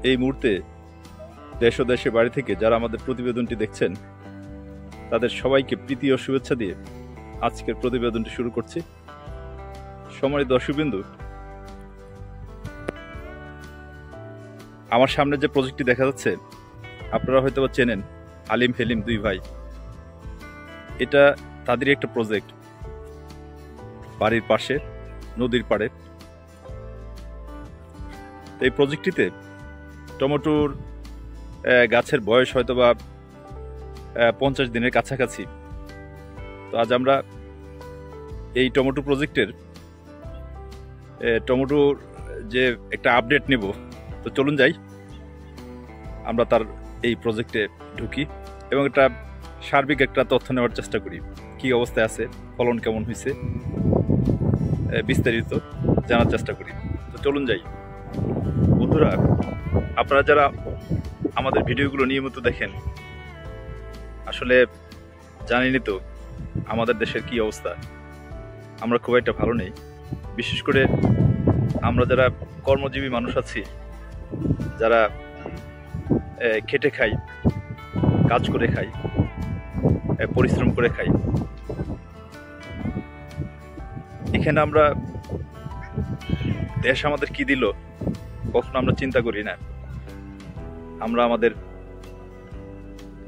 এই মুহূর্তে দেশ ও দেশের বাড়ি থেকে যারা আমাদের প্রতিবেদনটি দেখছেন তাদের সবাইকে প্রীতি ও শুভেচ্ছা দিয়ে আজকের প্রতিবেদনটি শুরু করছি। সম্মানিত দর্শকবৃন্দু, আমার সামনে যে প্রজেক্টটি দেখা যাচ্ছে আপনারা হয়তো চেনেন, হালিম হেলিম দুই ভাই। এটা তাদেরই একটা প্রজেক্ট, বাড়ির পাশে নদীর পাড়ে। এই প্রজেক্টটিতে টমেটোর গাছের বয়স হয়তো বা 50 দিনের কাছাকাছি। তো আজ আমরা এই টমেটো প্রজেক্টের টমেটোর যে একটা আপডেট নেব। তো চলুন যাই, আমরা তার এই প্রজেক্টে ঢুকি এবং একটা সার্বিক একটা তথ্য নেওয়ার চেষ্টা করি, কি অবস্থায় আছে, ফলন কেমন হয়েছে, বিস্তারিত জানার চেষ্টা করি। তো চলুন যাই। বন্ধুরা, আপনারা যারা আমাদের ভিডিওগুলো নিয়মিত দেখেন, আসলে জানেনই তো আমাদের দেশের কি অবস্থা। আমরা খুব একটা ভালো নেই। বিশেষ করে আমরা যারা কর্মজীবী মানুষ আছি, যারা খেটে খাই, কাজ করে খাই, পরিশ্রম করে খাই, এখানে আমরা দেশ আমাদের কি দিল কখনো আমরা চিন্তা করি না। আমরা আমাদের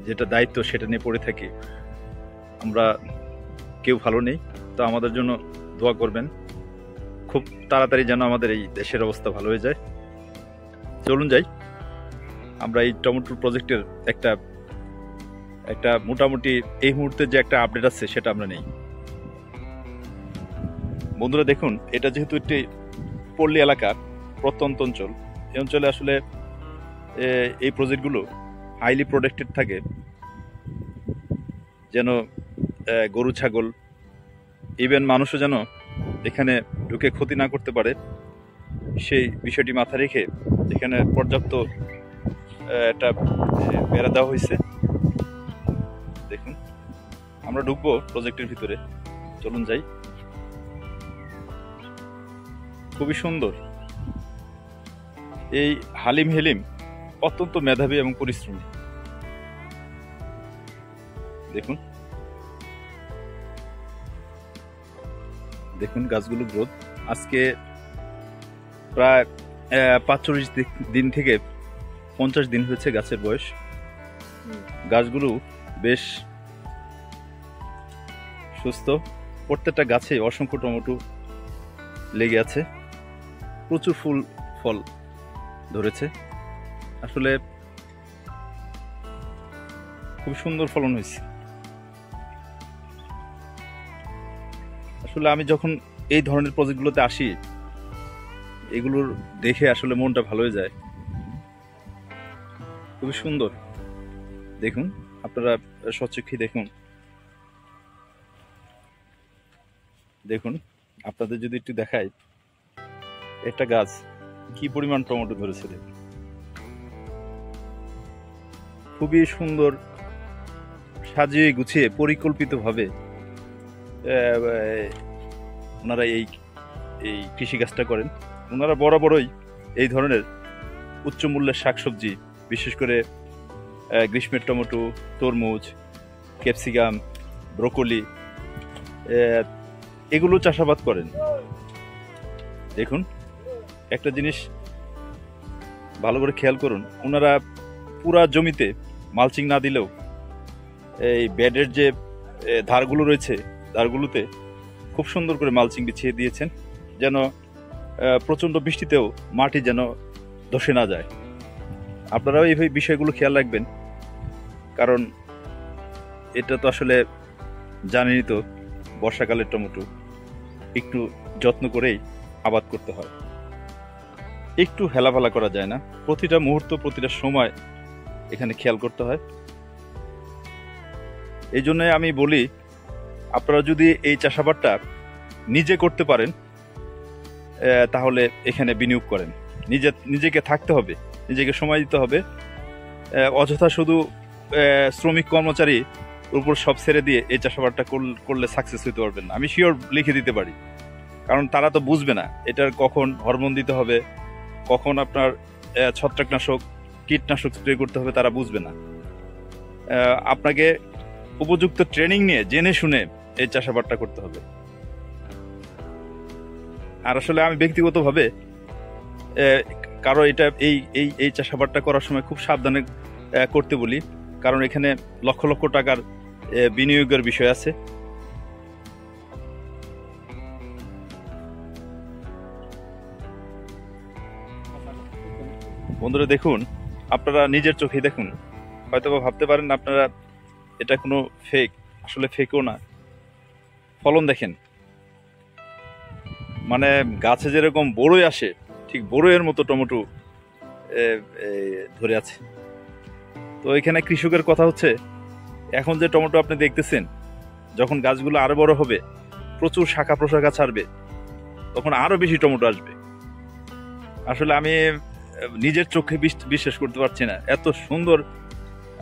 যেটা দায়িত্ব সেটা নিয়ে পড়ে থাকি। আমরা কেউ ভালো নেই। তো আমাদের জন্য দোয়া করবেন, খুব তাড়াতাড়ি যেন আমাদের এই দেশের অবস্থা ভালো হয়ে যায়। চলুন যাই, আমরা এই টমেটো প্রজেক্টের একটা মোটামুটি এই মুহূর্তে যে একটা আপডেট আছে সেটা আমরা নেই। বন্ধুরা দেখুন, এটা যেহেতু একটি পল্লী এলাকা, প্রত্যন্ত অঞ্চল, এই অঞ্চলে আসলে এই প্রজেক্টগুলো হাইলি প্রোটেক্টেড থাকে, যেন গরু ছাগল ইভেন মানুষও যেন এখানে ঢুকে ক্ষতি না করতে পারে, সেই বিষয়টি মাথায় রেখে এখানে পর্যাপ্ত একটা বেড়া দেওয়া হয়েছে। দেখুন, আমরা ঢুকবো প্রজেক্টের ভিতরে, চলুন যাই। খুবই সুন্দর। এই হালিম হেলিম অত্যন্ত মেধাবী এবং পরিশ্রমী। দেখুন দেখুন গাছগুলো গ্রোথ আজকে প্রায় 45 দিন থেকে 50 দিন হয়েছে গাছের বয়স। গাছগুলো বেশ সুস্থ, প্রত্যেকটা গাছে অসংখ্য টমেটো লেগে আছে, প্রচুর ফল ধরেছে। আসলে খুব সুন্দর ফলন হয়েছে। আসলে আমি যখন এই ধরনের প্রজেক্টগুলোতে আসি, এগুলোর দেখে আসলে মনটা ভালো হয়ে যায়। খুবই সুন্দর। দেখুন, আপনারা সচক্ষে দেখুন। দেখুন, আপনাদের যদি একটু দেখাই, একটা গাছ কি পরিমাণ টমেটো ধরেছে। দেখুন, খুবই সুন্দর, সাজিয়ে গুছিয়ে পরিকল্পিতভাবে ওনারা এই কৃষিকাজটা করেন। ওনারা বরাবরই এই ধরনের উচ্চ মূল্যের শাকসবজি, বিশেষ করে গ্রীষ্মের টমেটো, তরমুজ, ক্যাপসিকাম, ব্রোকলি, এগুলো চাষাবাদ করেন। দেখুন, একটা জিনিস ভালো করে খেয়াল করুন, ওনারা পুরা জমিতে মালচিং না দিলেও এই বেডের যে ধারগুলো রয়েছে, ধারগুলোতে খুব সুন্দর করে মালচিং বিছিয়ে দিয়েছেন, যেন প্রচণ্ড বৃষ্টিতেও মাটি যেন ধসে না যায়। আপনারাও এই বিষয়গুলো খেয়াল রাখবেন, কারণ এটা তো আসলে জানেনই তো, বর্ষাকালের টমেটো একটু যত্ন করেই আবাদ করতে হয়, একটু হেলাফেলা করা যায় না। প্রতিটা মুহূর্ত, প্রতিটা সময় এখানে খেয়াল করতে হয়। এই জন্য আমি বলি, আপনারা যদি এই চাষাবাদটা নিজে করতে পারেন তাহলে এখানে বিনিয়োগ করেন। নিজেকে থাকতে হবে, নিজেকে সময় দিতে হবে। অযথা শুধু শ্রমিক কর্মচারী উপর সব ছেড়ে দিয়ে এই চাষাবাদটা করলে সাকসেস হতে পারবেন না। আমি শিওর লিখে দিতে পারি, কারণ তারা তো বুঝবে না এটার কখন হরমোন দিতে হবে, কখন আপনার ছত্রাকনাশক কীটনাশক স্প্রে করতে হবে তারা বুঝবে না। আপনাকে উপযুক্ত ট্রেনিং নিয়ে জেনে শুনে এই চাষাবাদটা করতে হবে। আর আসলে আমি ব্যক্তিগতভাবে কারো এটা এই এই এই চাষাবাদটা করার সময় খুব সাবধানে করতে বলি, কারণ এখানে লক্ষ লক্ষ টাকার বিনিয়োগের বিষয় আছে। বন্ধুরা দেখুন, আপনারা নিজের চোখে দেখুন, হয়তোবা ভাবতে পারেন আপনারা এটা কোনো ফেক, আসলে ফেকও না। ফলন দেখেন, মানে গাছে যেরকম বড়ই আসে ঠিক বড়ইয়ের মতো টমেটো ধরে আছে। তো এখানে কৃষকের কথা হচ্ছে, এখন যে টমেটো আপনি দেখতেছেন, যখন গাছগুলো আরো বড় হবে, প্রচুর শাখা প্রশাখা ছাড়বে, তখন আরো বেশি টমেটো আসবে। আসলে আমি নিজের চোখে বিশ্বাস করতে পারছি না, এত সুন্দর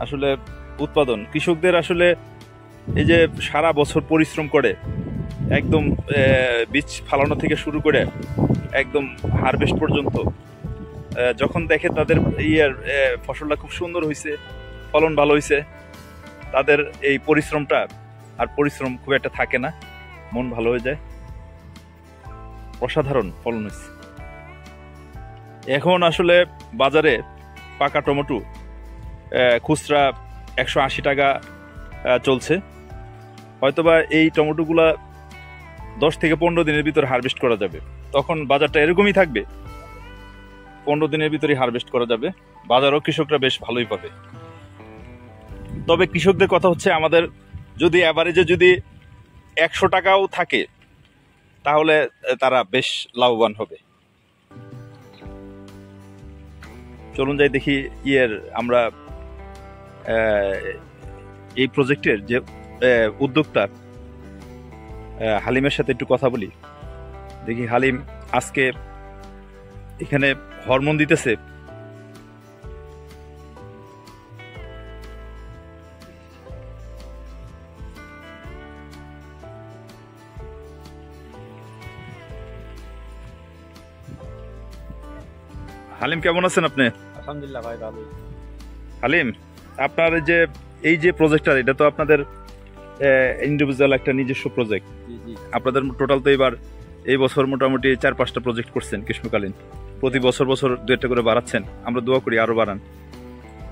আসলে উৎপাদন। কৃষকদের আসলে এই যে সারা বছর পরিশ্রম করে একদম বীজ ফালানো থেকে শুরু করে একদম হারভেস্ট পর্যন্ত, যখন দেখে তাদের ফসলটা খুব সুন্দর হয়েছে, ফলন ভালো হয়েছে, তাদের এই পরিশ্রমটা আর পরিশ্রম খুব একটা থাকে না, মন ভালো হয়ে যায়। অসাধারণ ফলন হয়েছে। এখন আসলে বাজারে পাকা টমেটো খুচরা 180 টাকা চলছে। হয়তোবা এই টমেটোগুলা 10 থেকে 15 দিনের ভিতরে হারভেস্ট করা যাবে, তখন বাজারটা এরকমই থাকবে। 15 দিনের ভিতরে হারভেস্ট করা যাবে, বাজারও কৃষকরা বেশ ভালোই পাবে। তবে কৃষকদের কথা হচ্ছে, আমাদের যদি অ্যাভারেজে যদি 100 টাকাও থাকে, তাহলে তারা বেশ লাভবান হবে। চলুন যাই দেখি আমরা এই প্রজেক্টের যে উদ্যোক্তা হালিমের সাথে একটু কথা বলি। দেখি হালিম আজকে এখানে হরমোন দিতেছে। হালিম কেমন আছেন আপনি? আলহামদুলিল্লাহ ভাই, ভালো। হালিম, আপনার এই যে প্রজেক্টটা, এটা তো আপনাদের ইন্ডিভিজুয়াল একটা নিজস্ব প্রজেক্ট। আপনাদের টোটাল তো এবার এই বছর মোটামুটি 4-5টা প্রজেক্ট করছেন গ্রীষ্মকালীন, প্রতি বছর 2-1টা করে বাড়াচ্ছেন, আমরা দোয়া করি আরো বাড়ান।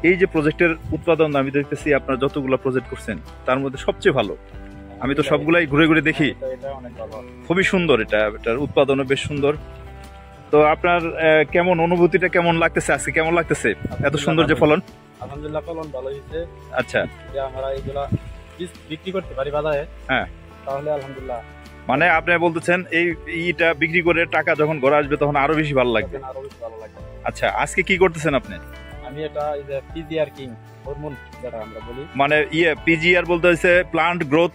এই যে প্রজেক্টের উৎপাদন আমি দেখতেছি, আপনারা যতগুলো প্রজেক্ট করছেন তার মধ্যে সবচেয়ে ভালো। আমি তো সবগুলাই ঘুরে ঘুরে দেখি, খুবই সুন্দর, এটার উৎপাদনও বেশ সুন্দর। তো আপনার কেমন অনুভূতিটা কেমন লাগতেছে আজকে, কেমন লাগতেছে এত সুন্দর যে ফলন? আলহামদুলিল্লাহ, ফলন ভালো হয়েছে। আচ্ছা, যে আমরা এইগুলা বিক্রি করতে পারি বাজারে, হ্যাঁ, তাহলে আলহামদুলিল্লাহ। মানে আপনি বলতেছেন এইটা বিক্রি করে টাকা যখন ঘরে আসবে তখন আরো বেশি ভালো লাগবে। আরো বেশি ভালো লাগবে। আচ্ছা, আজকে কি করতেছেন আপনি? আমি এটা পিজিআর কিং হরমোন যেটা আমরা বলি, মানে পিজিআর বলতে হচ্ছে প্লান্ট গ্রোথ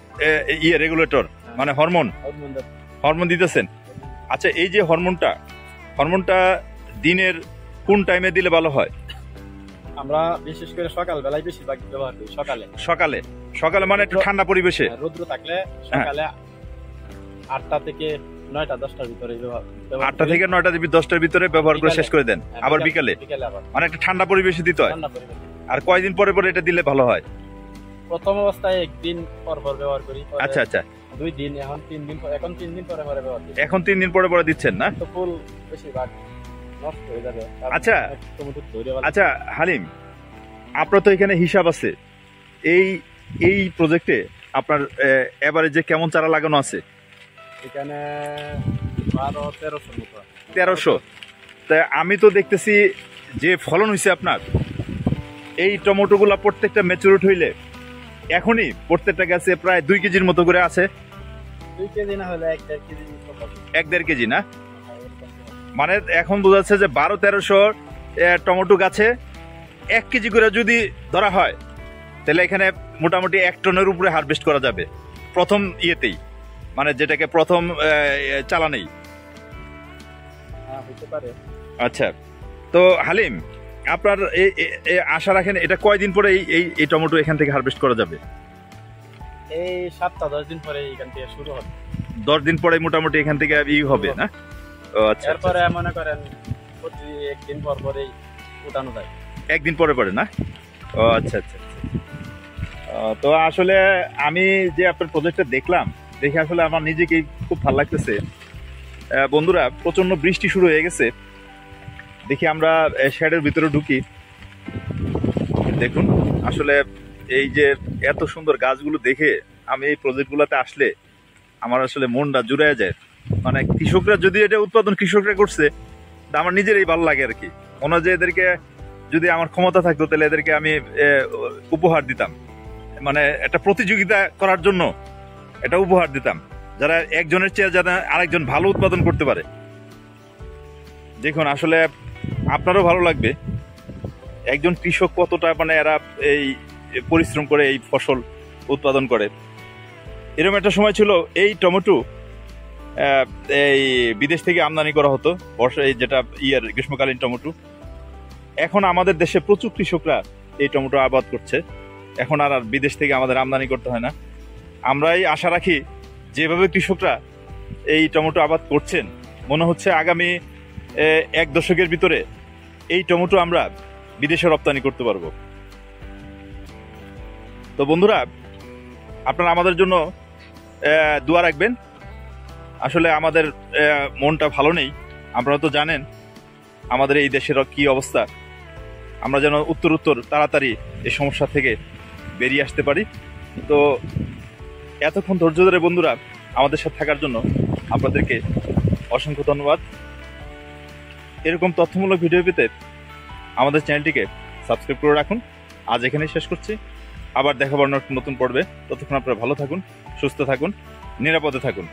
রেগুলেটর, মানে হরমোন দিতেছেন। আচ্ছা, এই যে হরমোনটা দিনের কোন টাইমে দিলে ভালো হয়? আমরা বিশেষ করে সকাল বেলায় বেশিরভাগ ব্যবহার করি। সকালে মানে একটু ঠান্ডা পরিবেশে, রৌদ্র থাকলে সকালে 8টা থেকে 9টা 10টার ভিতরে 8টা থেকে 9টা 10টার ভিতরে ব্যবহার করে শেষ করে দেন, আবার বিকালে মানে একটা ঠান্ডা পরিবেশে দিতে হয়। আর কয়দিন পরে পরে এটা দিলে ভালো হয়? প্রথম অবস্থায় 1 দিন পর পর ব্যবহার করি। আচ্ছা আচ্ছা, 2 দিন, এখন 3 দিন, এখন 3 দিন পরে পরে ব্যবহার করি। এখন 3 দিন পরে পরে দিচ্ছেন না? তো ফুল বেশিরভাগ নষ্ট হয়ে যাবে। আচ্ছা আচ্ছা হালিম, আপনার তো এখানে হিসাব আছে, এই প্রজেক্টে আপনার এভারেজে কেমন চারা লাগানো আছে? এখানে 1200-1300 মতো। 1300? তাই আমি তো দেখতেছি যে ফলন হয়েছে আপনার, এই টমেটোগুলা প্রত্যেকটা ম্যাচুরিট হইলে এখনই প্রত্যেকটা গাছে প্রায় 2 কেজির মতো করে আছে। 2 কেজি না হলে 1-1.5 কেজি। 1-1.5 কেজি না? মানে এখন বোঝা যাচ্ছে যে 1200-1300 টমেটো গাছে 1 কেজি করে যদি ধরা হয়, তাহলে এখানে মোটামুটি 1 টনের উপরে হারভেস্ট করা যাবে প্রথম ইয়েতেই, মানে যেটাকে প্রথম চালানেই। হতে পারে। আচ্ছা, তো হালিম, আপনার আশা রাখেন এটা কয়দিন পরে এই টমেটো এখান থেকে হারভেস্ট করা যাবে? এই 7-10 দিন পরে এখান থেকে শুরু হবে। 10 দিন পরে মোটামুটি এখান থেকে হবে না? ও আচ্ছা। এরপরে মনে করেন প্রতি 1 দিন পর পরেই উঠানো যায়। একদিন পরে পরে না? ও আচ্ছা আচ্ছা আচ্ছা। তো আসলে আমি যে আপনার প্রজেক্টটা দেখলাম, দেখে আসলে আমার নিজেকেই খুব ভালো লাগতেছে। বন্ধুরা, প্রচন্ড বৃষ্টি শুরু হয়ে গেছে, দেখি আমরা শেডের ভিতরে ঢুকি। দেখুন আসলে এই যে এত সুন্দর গাছগুলো দেখে আমি এই প্রজেক্টগুলোতে আসলে আমার আসলে মনটা জুড়ে যায়। মানে কৃষকরা যদি এটা উৎপাদন কৃষকরা করছে, তা আমার নিজেরই ভালো লাগে আর কি। মনে হয় যে এদেরকে যদি আমার ক্ষমতা থাকতো তাহলে এদেরকে আমি উপহার দিতাম, মানে একটা প্রতিযোগিতা করার জন্য এটা উপহার দিতাম, যারা একজনের চেয়ে যারা আরেকজন ভালো উৎপাদন করতে পারে। দেখুন আসলে আপনারও ভালো লাগবে একজন কৃষক কতটা মানে এরা এই পরিশ্রম করে এই ফসল উৎপাদন করে। এরকম একটা সময় ছিল এই টমেটো এই বিদেশ থেকে আমদানি করা হতো, এই যেটা গ্রীষ্মকালীন টমেটো। এখন আমাদের দেশে প্রচুর কৃষকরা এই টমেটো আবাদ করছে, এখন আর বিদেশ থেকে আমাদের আমদানি করতে হয় না। আমরাই আশা রাখি যেভাবে কৃষকরা এই টমেটো আবাদ করছেন, মনে হচ্ছে আগামী 1 দশকের ভিতরে এই টমেটো আমরা বিদেশে রপ্তানি করতে পারবো। তো বন্ধুরা, আপনারা আমাদের জন্য দোয়া রাখবেন। আসলে আমাদের মনটা ভালো নেই, আপনারা তো জানেন আমাদের এই দেশের কি অবস্থা। আমরা যেন উত্তর তাড়াতাড়ি এই সমস্যা থেকে বেরিয়ে আসতে পারি। তো এতক্ষণ ধৈর্য ধরে বন্ধুরা আমাদের সাথে থাকার জন্য আপনাদেরকে অসংখ্য ধন্যবাদ। এরকম তথ্যমূলক ভিডিও পেতে আমাদের চ্যানেলটিকে সাবস্ক্রাইব করে রাখুন। আজ এখানেই শেষ করছি, আবার দেখা হবে নতুন পর্বে। ততক্ষণ আপনারা ভালো থাকুন, সুস্থ থাকুন, নিরাপদে থাকুন।